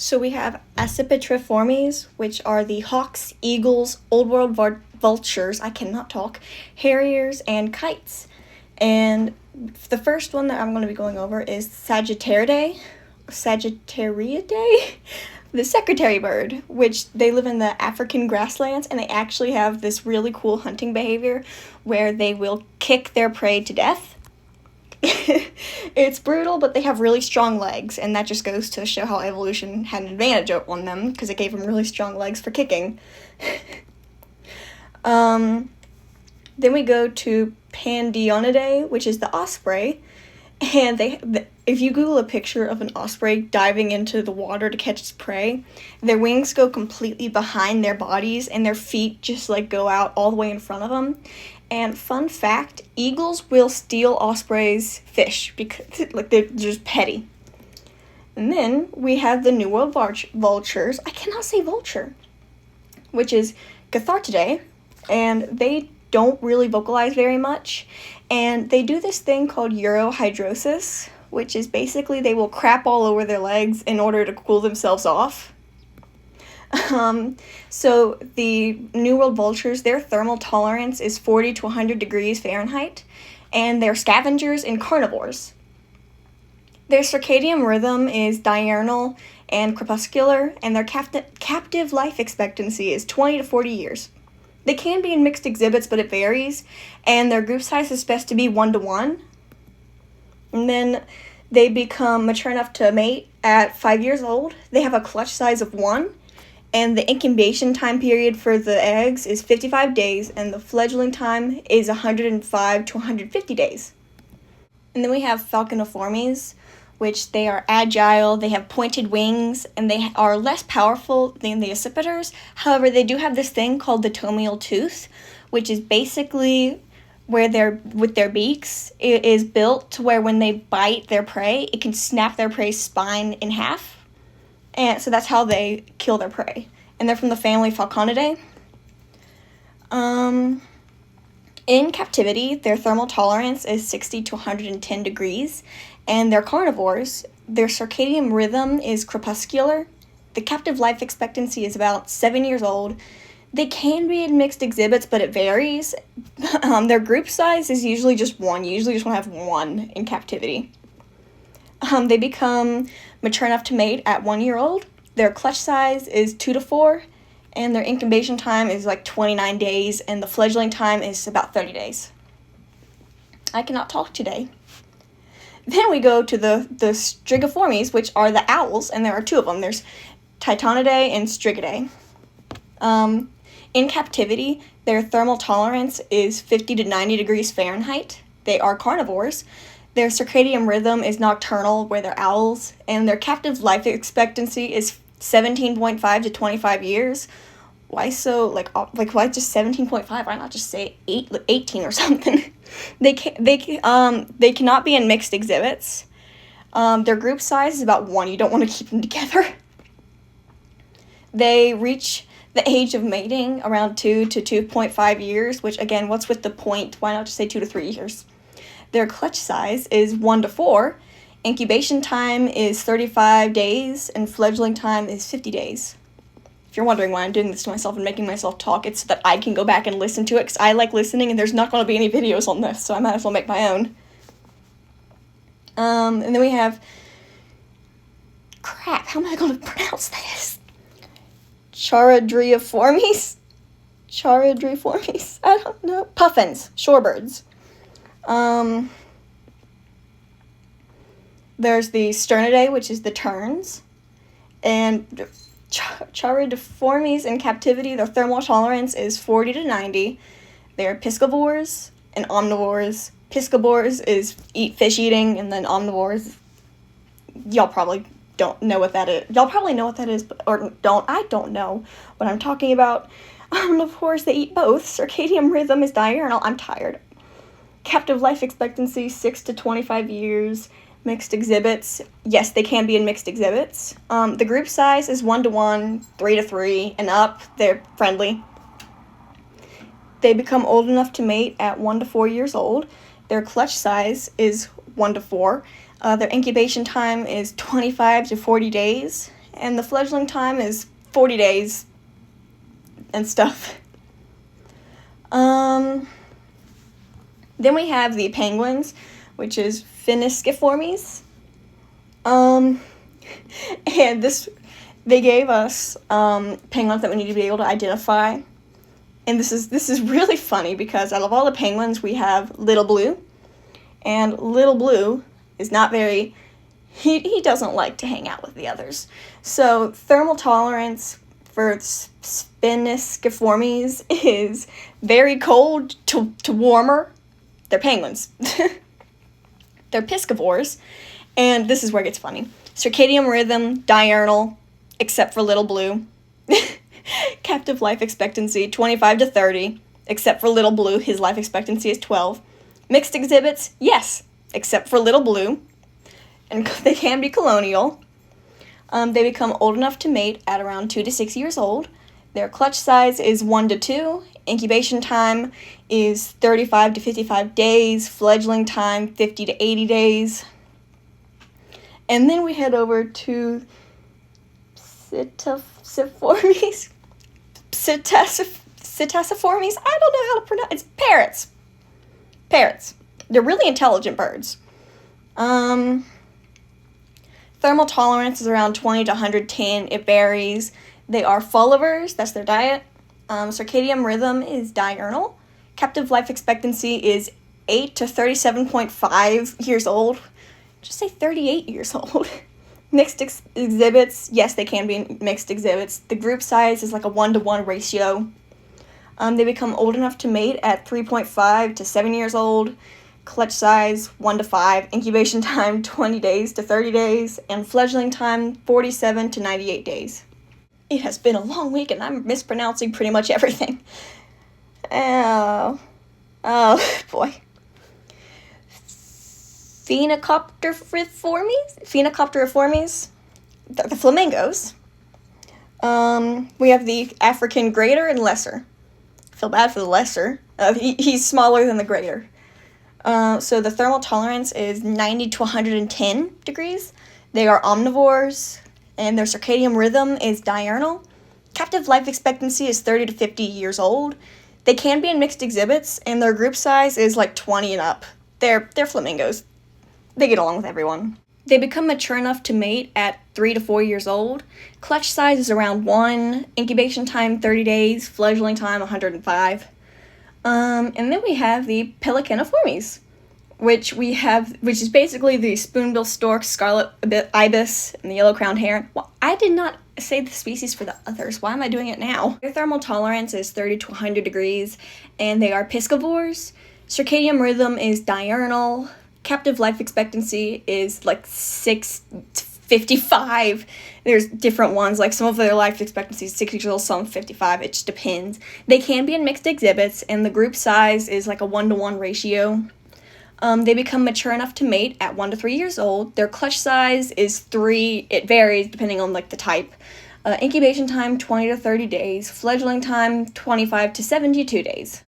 So we have Accipitriformes, which are the hawks, eagles, old world vultures, I cannot talk, harriers, and kites. And the first one that I'm going to be going over is Sagittariidae, the secretary bird, which they live in the African grasslands, and they actually have this really cool hunting behavior where they will kick their prey to death. It's brutal, but they have really strong legs, and that just goes to show how evolution had an advantage on them, because it gave them really strong legs for kicking. Then we go to Pandionidae, which is the osprey, and if you Google a picture of an osprey diving into the water to catch its prey, their wings go completely behind their bodies, and their feet just go out all the way in front of them. And fun fact, eagles will steal ospreys' fish because they're just petty. And then we have the New World vultures. I cannot say vulture, which is Cathartidae, and they don't really vocalize very much. And they do this thing called urohydrosis, which is basically they will crap all over their legs in order to cool themselves off. So the New World vultures, their thermal tolerance is 40 to 100 degrees Fahrenheit, and they're scavengers and carnivores. Their circadian rhythm is diurnal and crepuscular, and their captive life expectancy is 20 to 40 years. They can be in mixed exhibits, but it varies, and their group size is best to be 1 to 1. And then they become mature enough to mate at 5 years old. They have a clutch size of 1. And the incubation time period for the eggs is 55 days, and the fledgling time is 105 to 150 days. And then we have Falconiformes, which they are agile, they have pointed wings, and they are less powerful than the accipiters. However, they do have this thing called the tomial tooth, which is basically where with their beaks, it is built to where when they bite their prey, it can snap their prey's spine in half. And so that's how they kill their prey. And they're from the family Falconidae. In captivity, their thermal tolerance is 60 to 110 degrees. And they're carnivores. Their circadian rhythm is crepuscular. The captive life expectancy is about 7 years old. They can be in mixed exhibits, but it varies. Their group size is usually just 1. You usually just want to have 1 in captivity. They become mature enough to mate at 1 year old. Their clutch size is 2 to 4, and their incubation time is 29 days, and the fledgling time is about 30 days. I cannot talk today. Then we go to the Strigiformes, which are the owls, and there are 2 of them. There's Titanidae and Strigidae. In captivity, their thermal tolerance is 50 to 90 degrees Fahrenheit. They are carnivores. Their circadian rhythm is nocturnal, where they're owls, and their captive life expectancy is 17.5 to 25 years. Why so, why just 17.5? Why not just say 18 or something? They cannot be in mixed exhibits. Their group size is about 1. You don't want to keep them together. They reach the age of mating around 2 to 2.5 years, which, again, what's with the point? Why not just say 2 to 3 years? Their clutch size is 1 to 4. Incubation time is 35 days, and fledgling time is 50 days. If you're wondering why I'm doing this to myself and making myself talk, it's so that I can go back and listen to it, because I like listening, and there's not going to be any videos on this, so I might as well make my own. And then we have... Crap, how am I going to pronounce this? Charadriiformes? I don't know. Puffins, shorebirds. There's the Sternidae, which is the terns, and Charadriiformes in captivity, their thermal tolerance is 40 to 90. They're piscivores and omnivores. Piscivores is fish eating, and then omnivores, y'all probably don't know what that is. Y'all probably know what that is, or don't. I don't know what I'm talking about. Omnivores, they eat both. Circadian rhythm is diurnal. I'm tired. Captive life expectancy, 6 to 25 years. Mixed exhibits. Yes, they can be in mixed exhibits. The group size is 1 to 1, 3 to 3, and up. They're friendly. They become old enough to mate at 1 to 4 years old. Their clutch size is 1 to 4. Their incubation time is 25 to 40 days, and the fledgling time is 40 days and stuff. Then we have the penguins, which is Finisciformes. And they gave us penguins that we need to be able to identify. And this is really funny because out of all the penguins, we have Little Blue. And Little Blue is not very, he doesn't like to hang out with the others. So thermal tolerance for Finisciformes is very cold to warmer. They're penguins. They're piscivores. And this is where it gets funny. Circadian rhythm, diurnal, except for Little Blue. Captive life expectancy, 25 to 30, except for Little Blue. His life expectancy is 12. Mixed exhibits, yes, except for Little Blue. And they can be colonial. They become old enough to mate at around 2 to 6 years old. Their clutch size is 1 to 2. Incubation time is 35 to 55 days. Fledgling time, 50 to 80 days. And then we head over to Psittaciformes. Psittaciformes? I don't know how to pronounce it. It's parrots. Parrots. They're really intelligent birds. Thermal tolerance is around 20 to 110. It varies. They are fallivores. That's their diet. Circadian rhythm is diurnal. Captive life expectancy is 8 to 37.5 years old. Just say 38 years old. Mixed exhibits, yes, they can be mixed exhibits. The group size is like a 1-to-1 ratio. They become old enough to mate at 3.5 to 7 years old. Clutch size, 1 to 5. Incubation time, 20 days to 30 days. And fledgling time, 47 to 98 days. It has been a long week and I'm mispronouncing pretty much everything. Oh boy. Phenocopteriformes, the flamingos. We have the African greater and lesser. I feel bad for the lesser. He's smaller than the greater. So the thermal tolerance is 90 to 110 degrees. They are omnivores, and their circadian rhythm is diurnal. Captive life expectancy is 30 to 50 years old. They can be in mixed exhibits, and their group size is like 20 and up. They're flamingos. They get along with everyone. They become mature enough to mate at 3 to 4 years old. Clutch size is around 1. Incubation time 30 days. Fledgling time 105. And then we have the Pelicaniformes, which is basically the spoonbill stork, scarlet ibis, and the yellow-crowned heron. Well, I did not say the species for the others. Why am I doing it now? Their thermal tolerance is 30 to 100 degrees, and they are piscivores. Circadian rhythm is diurnal. Captive life expectancy is like 6 to 55. There's different ones, like some of their life expectancy is 6 years old, some 55. It just depends. They can be in mixed exhibits, and the group size is like a 1-to-1 ratio. They become mature enough to mate at 1 to 3 years old. Their clutch size is 3. It varies depending on like the type. Incubation time 20 to 30 days. Fledgling time 25 to 72 days.